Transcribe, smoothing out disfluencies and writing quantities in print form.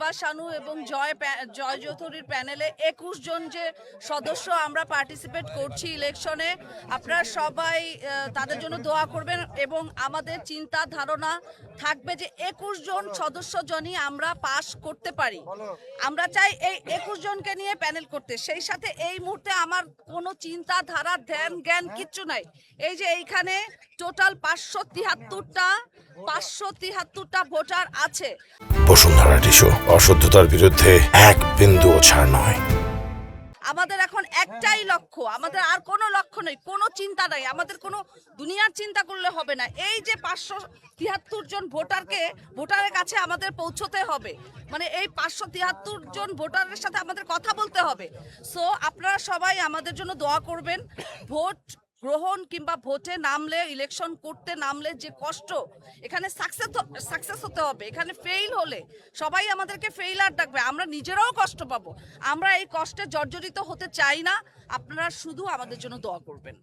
শিবা শানু এবং জয় চৌধুরীর প্যানেলে 21 জন যে সদস্য আমরা পার্টিসিপেট করছি ইলেকশনে, আপনারা সবাই তাদের জন্য দোয়া করবেন এবং আমাদের চিন্তা ধারণা থাকবে যে 21 জন সদস্য জনই আমরা পাস করতে পারি। আমরা চাই এই 21 জনকে নিয়ে প্যানেল করতে। সেই সাথে এই মুহূর্তে আমার কোনো চিন্তা ধারা ধ্যান জ্ঞান কিচ্ছু নাই। এই যে এইখানে টোটাল 573টা ভোটার আছে। বসুন্ধরা টিস্যু, অশুদ্ধতার বিরুদ্ধে এক বিন্দুও ছাড় নয়। আমাদের এখন একটাই লক্ষ্য, আমাদের আর কোনো লক্ষ্য নেই, কোনো চিন্তা নাই, আমাদের কোনো দুনিয়ার চিন্তা করলে হবে না। এই যে 573 জন ভোটারের কাছে আমাদের পৌঁছতে হবে, মানে এই 573 জন ভোটারের সাথে আমাদের কথা বলতে হবে। সো আপনারা সবাই আমাদের জন্য দোয়া করবেন। ভোট গ্রহণ কিংবা ভোটে নামলে, ইলেকশন করতে নামলে যে কষ্ট, এখানে সাকসেস হতে হবে। এখানে ফেইল হলে সবাই আমাদেরকে ফেইলার ডাকবে, আমরা নিজেরাও কষ্ট পাবো। আমরা এই কষ্টে জর্জরিত হতে চাই না। আপনারা শুধু আমাদের জন্য দোয়া করবেন।